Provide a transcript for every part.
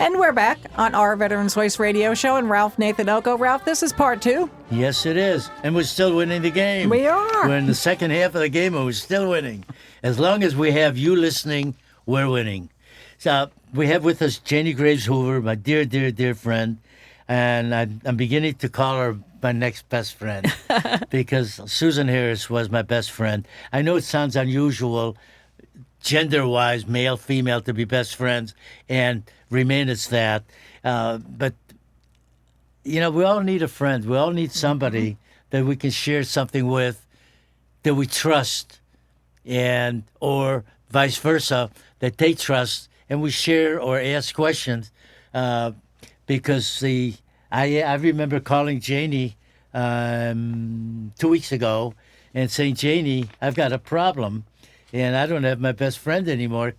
And we're back on our Veterans Voice radio show, and Ralph Nathan Oko. Ralph, this is part 2. Yes, it is. And we're still winning the game. We are. We're in the second half of the game, and we're still winning. As long as we have you listening, we're winning. So we have with us Janie Graves Hoover, my dear, dear, dear friend. And I'm beginning to call her my next best friend because Susan Harris was my best friend. I know it sounds unusual, gender-wise, male, female, to be best friends, and remain as that. But, you know, we all need a friend. We all need somebody that we can share something with, that we trust, and or vice versa, that they trust, and we share or ask questions. Because I remember calling Janie 2 weeks ago and saying, Janie, I've got a problem, and I don't have my best friend anymore.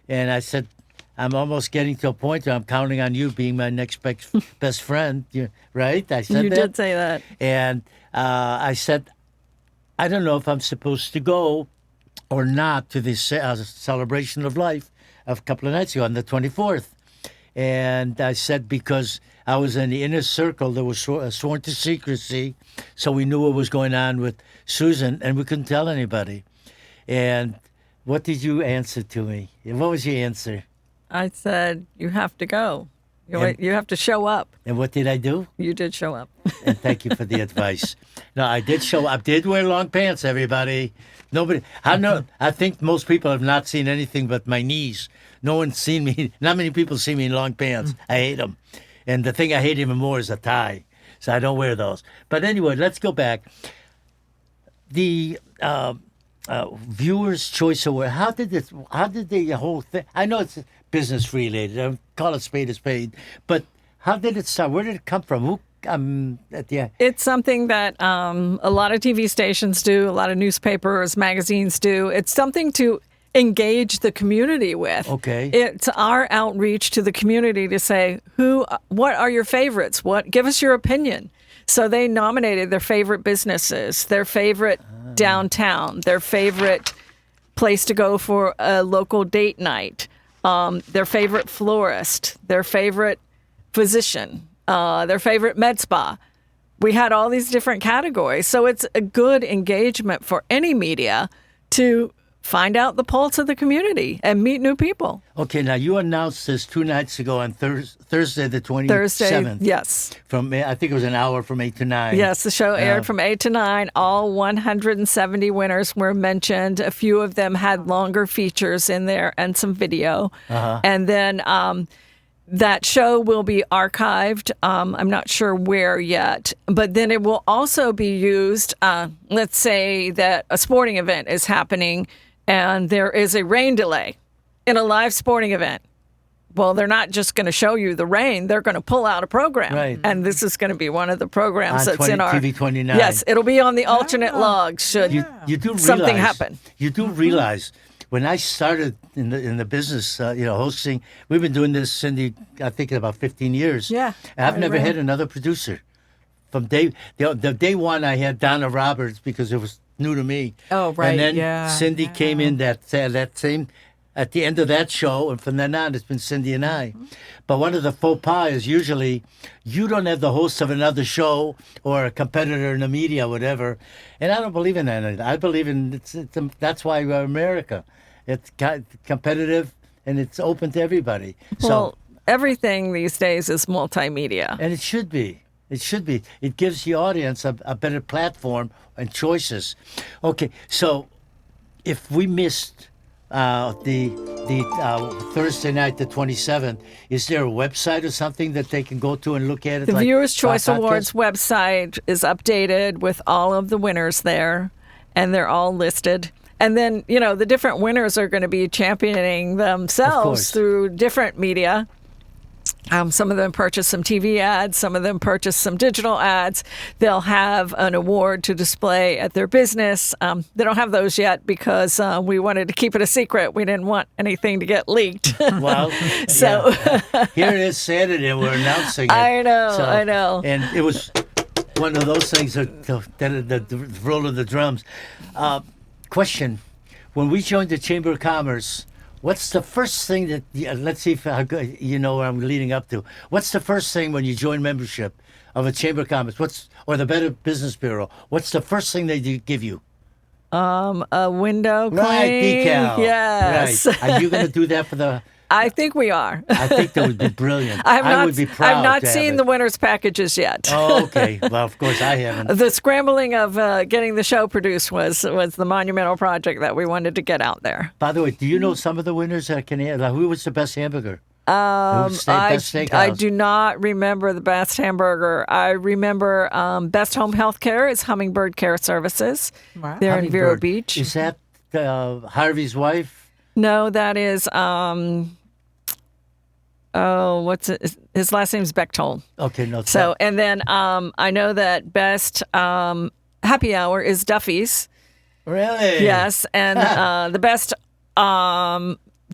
And I said, I'm almost getting to a point where I'm counting on you being my next best friend, right? I said you that. You did say that. And I said, I don't know if I'm supposed to go or not to this celebration of life a couple of nights ago on the 24th. And I said, because I was in the inner circle that was sworn to secrecy, so we knew what was going on with Susan, and we couldn't tell anybody. And what did you answer to me? What was your answer? I said, you have to go. You have to show up. And what did I do? You did show up. And thank you for the advice. No, I did show up. I did wear long pants, everybody. Nobody. I think most people have not seen anything but my knees. No one's seen me. Not many people see me in long pants. I hate them. And the thing I hate even more is a tie. So I don't wear those. But anyway, let's go back. The Viewers' Choice Award. How did the whole thing? I know it's business related. I call it spade a spade. But how did it start? Where did it come from? It's something that a lot of TV stations do, a lot of newspapers, magazines do. It's something to engage the community with. Okay. It's our outreach to the community to say, what are your favorites? Give us your opinion. So they nominated their favorite businesses, their favorite downtown, their favorite place to go for a local date night, their favorite florist, their favorite physician, their favorite med spa. We had all these different categories. So it's a good engagement for any media to find out the pulse of the community and meet new people. Okay, now you announced this 2 nights ago on Thursday the 27th. Thursday, yes. I think it was an hour from 8 to 9. Yes, the show aired from 8 to 9. All 170 winners were mentioned. A few of them had longer features in there and some video. And then that show will be archived. I'm not sure where yet. But then it will also be used, let's say that a sporting event is happening and there is a rain delay in a live sporting event. Well, they're not just going to show you the rain. They're going to pull out a program. Right. And this is going to be one of the programs that's in our... TV 29. Yes, it'll be on the alternate log should you do realize, something happen. You do realize, when I started in the business, hosting, we've been doing this, Cindy, I think about 15 years. Yeah. I've never had another producer. From the day one, I had Donna Roberts because it was new to me. Oh, right. And then Cindy came in that same, at the end of that show, and from then on, it's been Cindy and I. But one of the faux pas is usually you don't have the host of another show or a competitor in the media, whatever. And I don't believe in that. I believe in that's why we're America. It's competitive and it's open to everybody. Well, everything these days is multimedia. And it should be. It should be. It gives the audience a better platform and choices. Okay, so if we missed the Thursday night, the 27th, is there a website or something that they can go to and look at it? The Viewers' Choice Awards website is updated with all of the winners there, and they're all listed. And then, the different winners are going to be championing themselves through different media. Some of them purchase some TV ads. Some of them purchase some digital ads. They'll have an award to display at their business. They don't have those yet because we wanted to keep it a secret. We didn't want anything to get leaked. Well, so here it is Saturday, and we're announcing it. I know. And it was one of those things that the roll of the drums. Question: when we joined the Chamber of Commerce, What's the first thing that, let's see if you know what I'm leading up to. What's the first thing when you join membership of a Chamber of Commerce? Or the Better Business Bureau? What's the first thing they give you? A window clean. Right, decal. Yes. Right. Are you going to do that for the... I think we are. I think that would be brilliant. I would be proud. I've not seen the winner's packages yet. Oh, okay. Well, of course I haven't. The scrambling of getting the show produced was the monumental project that we wanted to get out there. By the way, do you know some of the winners that who was the best hamburger? Best steakhouse? I do not remember the best hamburger. I remember best home health care is Hummingbird Care Services. Wow. They're in Vero Beach. Is that Harvey's wife? No, that is what's it? His last name is Bechtold. Okay, no. So, and then I know that best happy hour is Duffy's. Really? Yes, and the best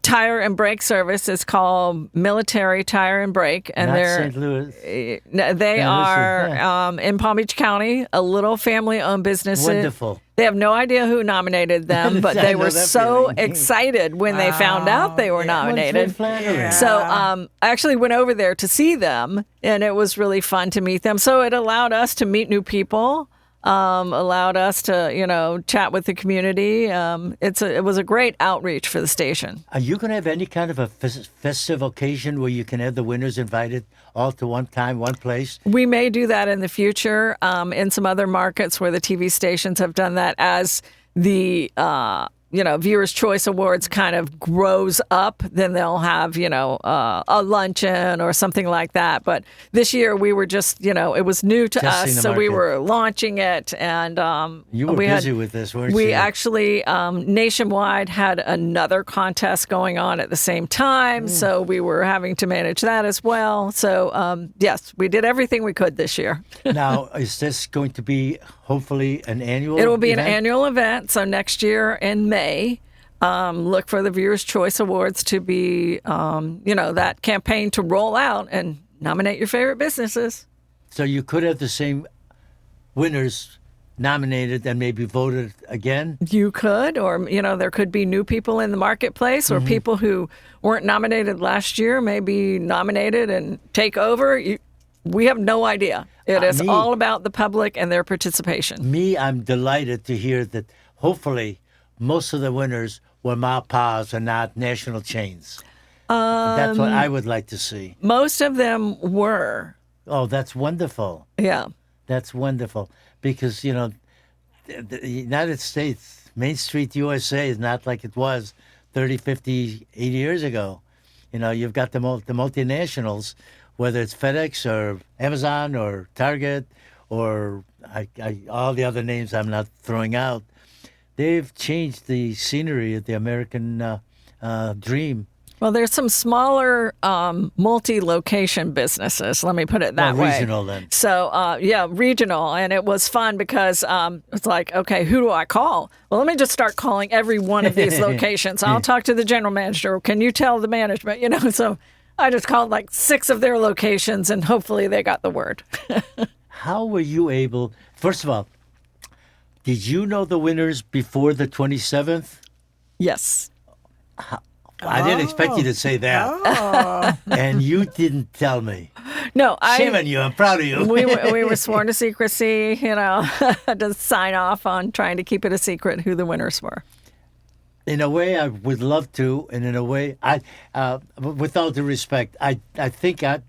tire and brake service is called Military Tire and Brake, and Not they're St. Louis. They are in Palm Beach County, a little family-owned business. Wonderful. They have no idea who nominated them, but they were so excited when they found out they were nominated. Yeah. So I actually went over there to see them, and it was really fun to meet them. So it allowed us to meet new people, allowed us to, chat with the community. It was a great outreach for the station. Are you going to have any kind of a festive occasion where you can have the winners invited all to one time, one place? We may do that in the future in some other markets where the TV stations have done that as the Viewers' Choice Awards kind of grows up, then they'll have, a luncheon or something like that. But this year we were just, it was new to us, so we were launching it. And you were busy with this, weren't you? We actually nationwide had another contest going on at the same time, so we were having to manage that as well. So, yes, we did everything we could this year. Now, is this going to be hopefully an annual It will be event? an annual event, so next year in May, look for the Viewers' Choice Awards to be, that campaign to roll out and nominate your favorite businesses. So you could have the same winners nominated and maybe voted again? You could, or, there could be new people in the marketplace or people who weren't nominated last year may be nominated and take over. We have no idea. It is all about the public and their participation. I'm delighted to hear that hopefully most of the winners were ma pas and not national chains. That's what I would like to see. Most of them were. Oh, that's wonderful. Yeah. That's wonderful. Because, the United States, Main Street USA is not like it was 30, 50, 80 years ago. You've got the multinationals, whether it's FedEx or Amazon or Target or all the other names I'm not throwing out. They've changed the scenery of the American dream. Well, there's some smaller multi-location businesses, let me put it that way. Regional then. So, regional. And it was fun because it's like, okay, who do I call? Well, let me just start calling every one of these locations. I'll talk to the general manager. Can you tell the management? So I just called like 6 of their locations, and hopefully they got the word. How were you able, first of all, did you know the winners before the 27th? Yes. I didn't expect you to say that. And you didn't tell me. No, Shame on you. I'm proud of you. we were sworn to secrecy, to sign off on trying to keep it a secret who the winners were. In a way, I would love to, and in a way, with all due respect, I think that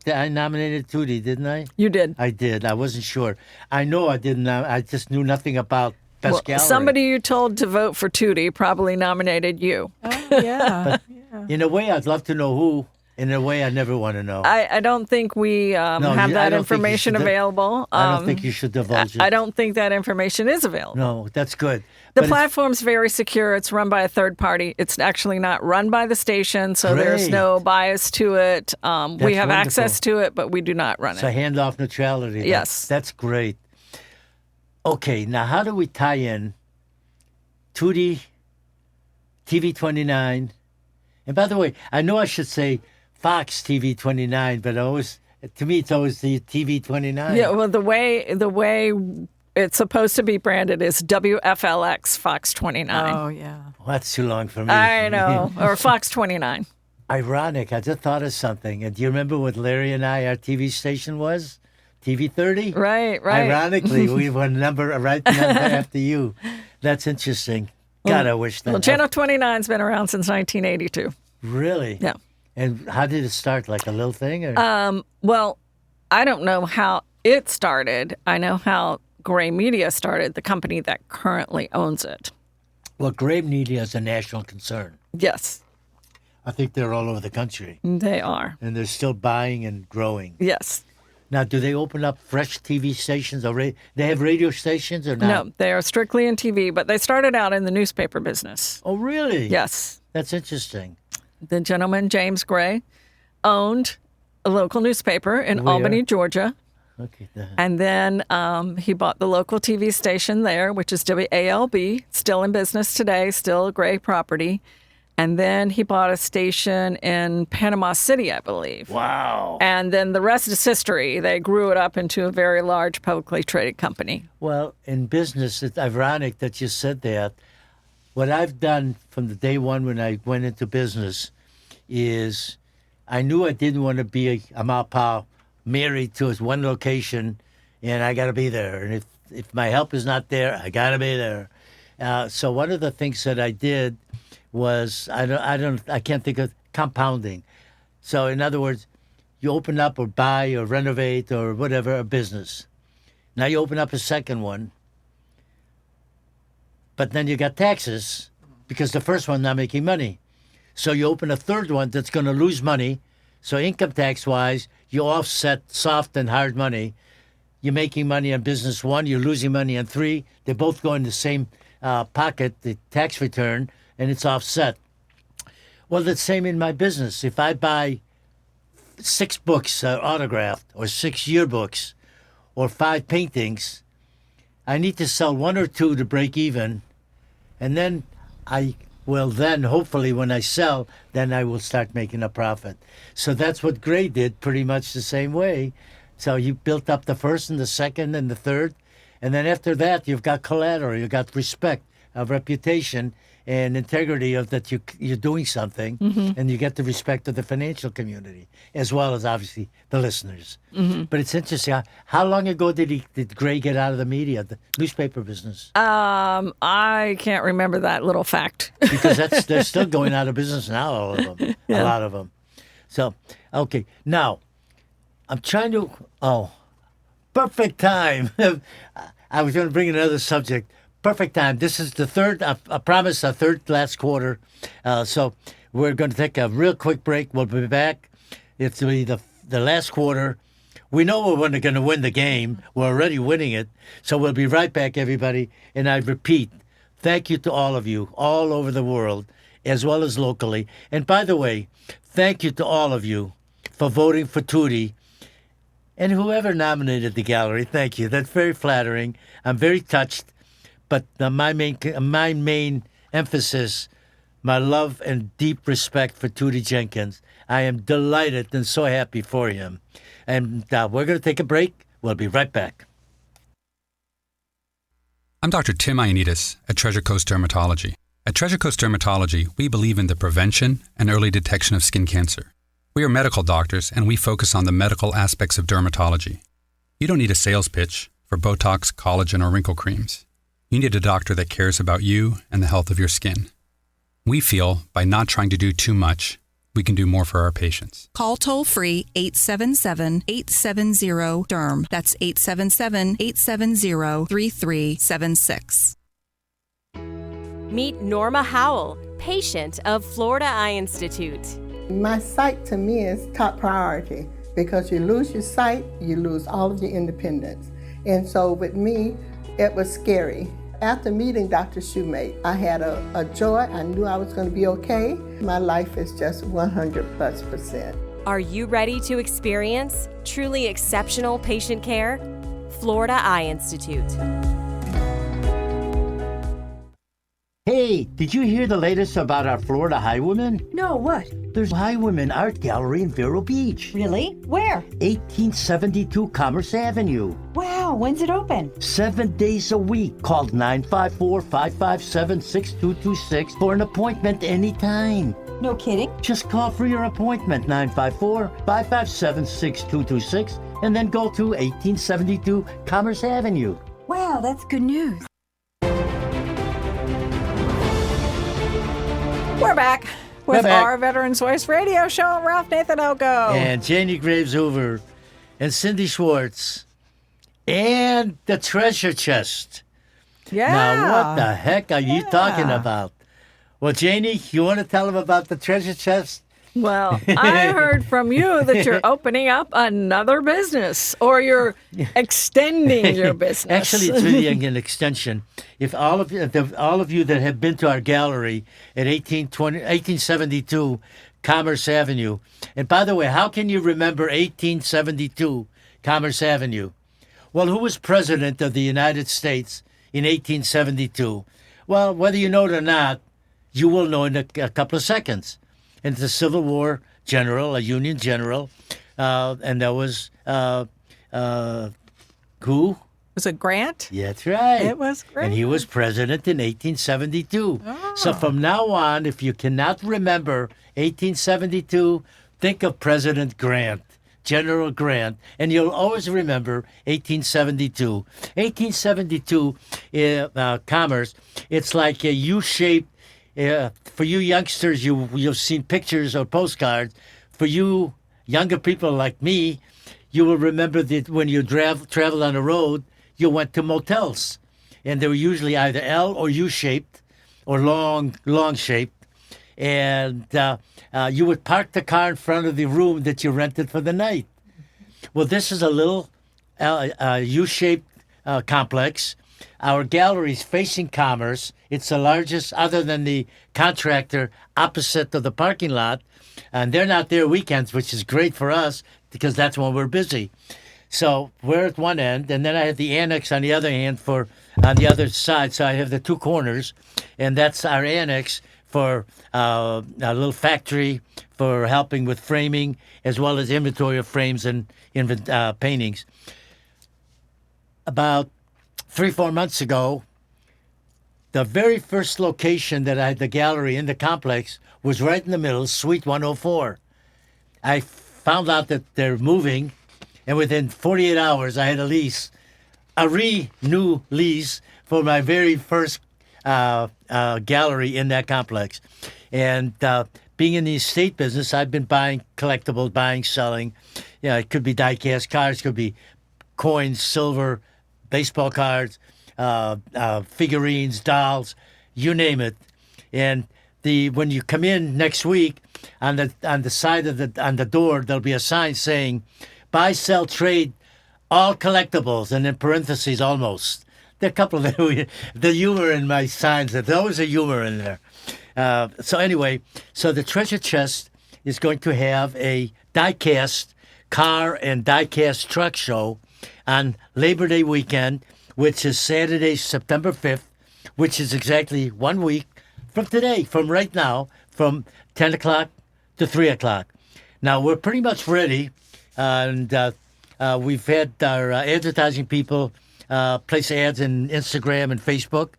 I nominated Tutti, didn't I? You did. I did. I wasn't sure. I know I didn't. I just knew nothing about Best Gallery. Somebody you told to vote for Tutti probably nominated you. Yeah. In a way, I'd love to know who. In a way, I never want to know. I don't think we have that information available. I don't think you should divulge it. I don't think that information is available. No, that's good. The platform's very secure. It's run by a third party. It's actually not run by the station, so there's no bias to it. We have access to it, but we do not run it. It's a handoff neutrality. Yes. That's great. Okay, now how do we tie in Tutti, TV 29, and by the way, I know I should say Fox TV 29, but to me it's always the TV 29. Yeah, well, the way it's supposed to be branded as WFLX Fox 29. Oh, yeah. Well, that's too long for me. I know, or Fox 29. Ironic. I just thought of something. And do you remember what Larry and our TV station was? TV 30? Right. Ironically, we were a number right after you. That's interesting. God, I wish that. Well, Channel 29's been around since 1982. Really? Yeah. And how did it start? Like a little thing? Or? Well, I don't know how it started. I know how Gray Media started, the company that currently owns it. Well, Gray Media is a national concern. Yes, I think they're all over the country. they are. And they're still buying and growing. Yes. Now, do they open up fresh TV stations? Or they have radio stations or not? No, they are strictly in TV, but they started out in the newspaper business. Oh, really? Yes. That's interesting. The gentleman, James Gray, owned a local newspaper in Where? Albany, Georgia. Okay. And then he bought the local TV station there, which is WALB, still in business today, still a Gray property. And then he bought a station in Panama City, I believe. Wow. And then the rest is history. They grew it up into a very large publicly traded company. Well, in business, it's ironic that you said that. What I've done from the day one when I went into business is I knew I didn't want to be a ma married to one location, and I got to be there. And if my help is not there, I got to be there. So one of the things that I did was I can't think of compounding. So in other words, you open up or buy or renovate or whatever a business. Now you open up a second one, but then you got taxes because the first one not making money. So you open a third one that's going to lose money. So income tax wise, you offset soft and hard money. You're making money on business one, you're losing money on three. They both go in the same pocket, the tax return, and it's offset. Well, the same in my business. If I buy 6 books autographed or 6 yearbooks or 5 paintings, I need to sell 1 or 2 to break even. And then hopefully when I sell, then I will start making a profit. So that's what Gray did pretty much the same way. So you built up the first and the second and the third. And then after that, you've got collateral, you've got respect, reputation, and integrity of that you're doing something, and you get the respect of the financial community, as well as obviously the listeners. But it's interesting. How long ago did Gray get out of the media, the newspaper business? I can't remember that little fact. Because they're still going out of business now, all of them, a lot of them. So, okay, now I'm trying to. Perfect time. I was going to bring another subject. Perfect time. This is the third, I promise, the third last quarter. So we're going to take a real quick break. We'll be back. It's going to be the last quarter. We know we're going to win the game. We're already winning it. So we'll be right back, everybody. And I repeat, thank you to all of you all over the world, as well as locally. And by the way, thank you to all of you for voting for Tutti. And whoever nominated the gallery, thank you. That's very flattering. I'm very touched. But my main emphasis, my love and deep respect for Tutti Jenkins. I am delighted and so happy for him. And we're going to take a break. We'll be right back. I'm Dr. Tim Ioannidis at Treasure Coast Dermatology. At Treasure Coast Dermatology, we believe in the prevention and early detection of skin cancer. We are medical doctors, and we focus on the medical aspects of dermatology. You don't need a sales pitch for Botox, collagen, or wrinkle creams. You need a doctor that cares about you and the health of your skin. We feel by not trying to do too much, we can do more for our patients. Call toll-free 877-870-DERM. That's 877-870-3376. Meet Norma Howell, patient of Florida Eye Institute. My sight to me is top priority because you lose your sight, you lose all of your independence. And so with me, it was scary. After meeting Dr. Shoemate, I had a joy. I knew I was going to be okay. My life is just 100+%. Are you ready to experience truly exceptional patient care? Florida Eye Institute. Hey, Did you hear the latest about our Florida Highwaymen? No, what? There's a Highwaymen Art Gallery in Vero Beach. Really? Where? 1872 Commerce Avenue. Wow, when's it open? 7 days a week. Call 954-557-6226 for an appointment anytime. No kidding? Just call for your appointment, 954-557-6226, and then go to 1872 Commerce Avenue. Wow, that's good news. We're back with We're back. our Veterans Voice radio show. Ralph Nathan Oko. And Janie Graves Hoover and Cindy Schwartz and the treasure chest. Yeah. Now, what the heck are you talking about? Well, Janie, you want to tell them about the treasure chest? Well, I heard from you that you're opening up another business, or you're extending your business. Actually, it's really an extension. If all of you that have been to our gallery at 1872 Commerce Avenue, and by the way, how can you remember 1872 Commerce Avenue? Well, who was president of the United States in 1872? Well, whether you know it or not, you will know in a couple of seconds. And it's a Civil War general, a Union general, and that was who? Was it Grant? Yeah, that's right. It was Grant. And he was president in 1872. Oh. So from now on, if you cannot remember 1872, think of President Grant, General Grant, and you'll always remember 1872. 1872 commerce, it's like a U-shaped. For you youngsters, you've seen pictures or postcards. For you younger people like me, you will remember that when you traveled on the road, you went to motels. And they were usually either L or U-shaped or long-shaped. And you would park the car in front of the room that you rented for the night. Well, this is a little U-shaped complex. Our gallery is facing Commerce. It's the largest, other than the contractor opposite of the parking lot. And they're not there weekends, which is great for us because that's when we're busy. So we're at one end, and then I have the annex on the other hand on the other side. So I have the two corners, and that's our annex for a little factory for helping with framing, as well as inventory of frames and paintings. About 3-4 months ago, the very first location that I had the gallery in the complex was right in the middle, Suite 104. I found out that they're moving, and within 48 hours, I had a renew lease for my very first gallery in that complex. And being in the estate business, I've been buying collectibles, buying, selling. You know, it could be die-cast cars, could be coins, silver, baseball cards, figurines, dolls, you name it. And when you come in next week, on the side of the door, there'll be a sign saying, "Buy, sell, trade, all collectibles," and in parentheses, almost. There are a couple of the humor in my signs. There's always a humor in there. So anyway, so the treasure chest is going to have a die-cast car and die-cast truck show on Labor Day weekend, which is Saturday, September 5th, which is exactly 1 week from today, from right now, from 10 o'clock to 3 o'clock. Now, we're pretty much ready, and we've had our advertising people place ads in Instagram and Facebook.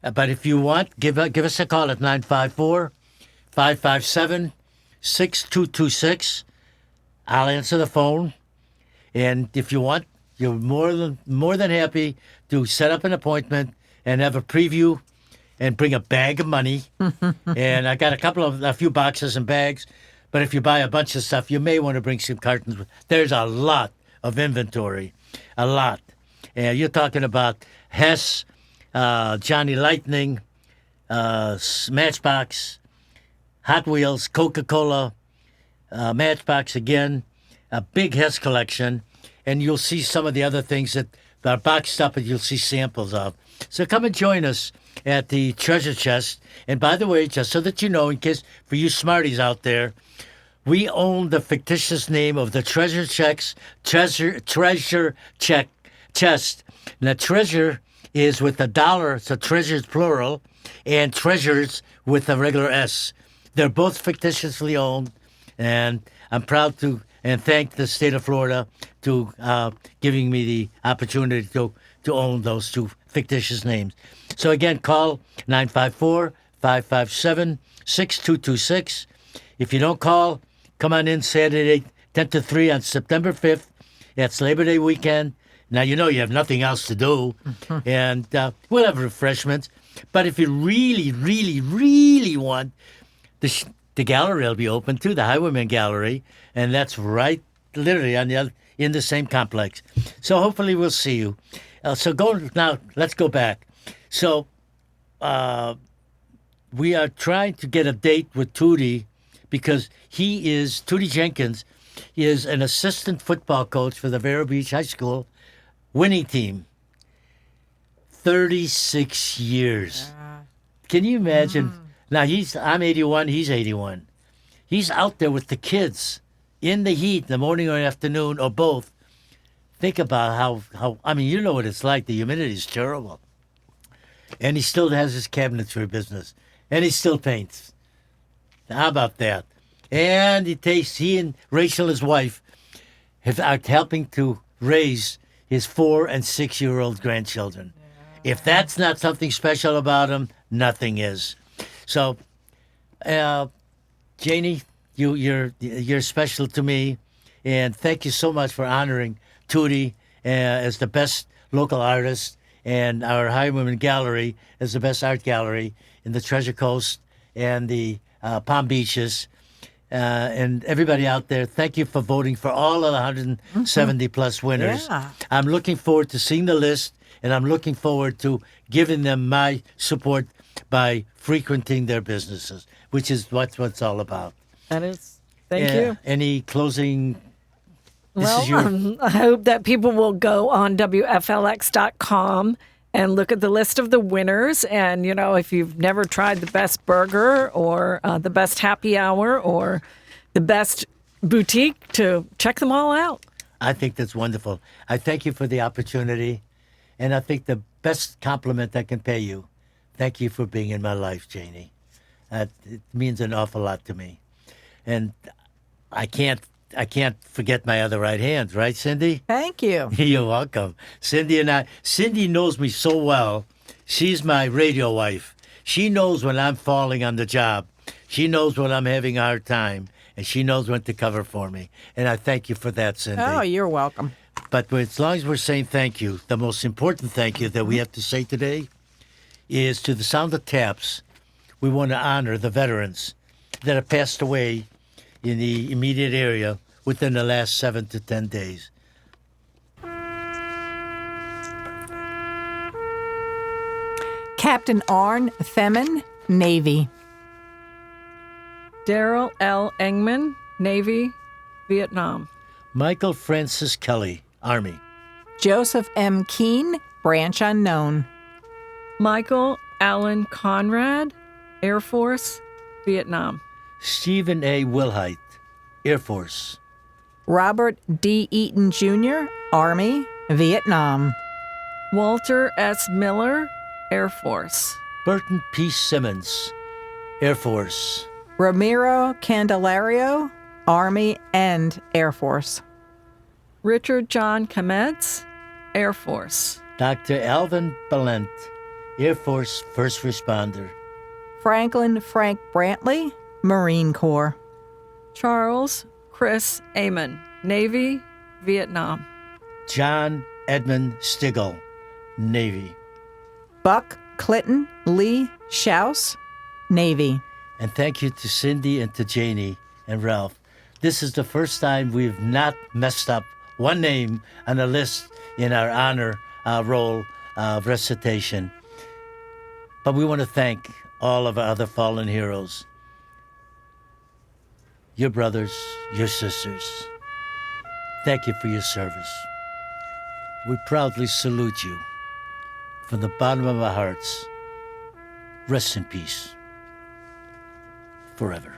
But if you want, give us a call at 954-557-6226. I'll answer the phone. And if you want, you're more than happy to set up an appointment and have a preview and bring a bag of money. And I got a few boxes and bags. But if you buy a bunch of stuff, you may want to bring some cartons. There's a lot of inventory, a lot. And you're talking about Hess, Johnny Lightning, Matchbox, Hot Wheels, Coca-Cola, Matchbox again, a big Hess collection, and you'll see some of the other things that are boxed up and you'll see samples of. So come and join us at the treasure chest. And by the way, just so that you know, in case for you smarties out there, we own the fictitious name of the treasure check chest. And the treasure is with a dollar, so treasures plural, and treasures with a regular S. They're both fictitiously owned, and I'm proud to and thank the state of Florida to giving me the opportunity to own those two fictitious names. So again, call 954-557-6226. If you don't call, come on in Saturday 10 to 3 on September 5th. It's Labor Day weekend. Now, you know you have nothing else to do, and we'll have refreshments. But if you really, really, really want, the gallery will be open too, the Highwaymen Gallery, and that's right, literally in the same complex. So hopefully we'll see you. Now, let's go back. So we are trying to get a date with Tutti because Tutti Jenkins is an assistant football coach for the Vero Beach High School winning team. 36 years. Can you imagine? Now, I'm 81, he's 81. He's out there with the kids in the heat, in the morning or afternoon, or both. Think about how you know what it's like. The humidity is terrible. And he still has his cabinetry business. And he still paints. How about that? And he and Rachel, his wife, are helping to raise his 4- and 6-year-old grandchildren. If that's not something special about him, nothing is. So, Janie, you're special to me, and thank you so much for honoring Tutti as the best local artist, and our Highwaymen Gallery as the best art gallery in the Treasure Coast and the Palm Beaches. And everybody out there, thank you for voting for all of the 170 plus winners. Yeah. I'm looking forward to seeing the list, and I'm looking forward to giving them my support by frequenting their businesses, which is what it's all about. That is. Thank you. Any closing? I hope that people will go on WFLX.com and look at the list of the winners. And, if you've never tried the best burger or the best happy hour or the best boutique, to check them all out. I think that's wonderful. I thank you for the opportunity. And I think the best compliment I can pay you, thank you for being in my life, Janie. It means an awful lot to me. And I can't forget my other right hand, right, Cindy? Thank you. You're welcome. Cindy knows me so well. She's my radio wife. She knows when I'm falling on the job. She knows when I'm having a hard time. And she knows when to cover for me. And I thank you for that, Cindy. Oh, you're welcome. But as long as we're saying thank you, the most important thank you that we have to say today is to the sound of taps. We want to honor the veterans that have passed away in the immediate area within the last 7 to 10 days. Captain Arne Themen, Navy. Daryl L. Engman, Navy, Vietnam. Michael Francis Kelly, Army. Joseph M. Keene, Branch Unknown. Michael Allen Conrad, Air Force, Vietnam. Stephen A. Wilhite, Air Force. Robert D. Eaton Jr., Army, Vietnam. Walter S. Miller, Air Force. Burton P. Simmons, Air Force. Ramiro Candelario, Army and Air Force. Richard John Kametz, Air Force. Dr. Alvin Balent, Air Force First Responder. Franklin Frank Brantley, Marine Corps. Charles Chris Amon, Navy, Vietnam. John Edmund Stigall, Navy. Buck Clinton Lee Schaus, Navy. And thank you to Cindy and to Janie and Ralph. This is the first time we've not messed up one name on the list in our honor roll of recitation. But we want to thank all of our other fallen heroes. Your brothers, your sisters. Thank you for your service. We proudly salute you from the bottom of our hearts. Rest in peace forever.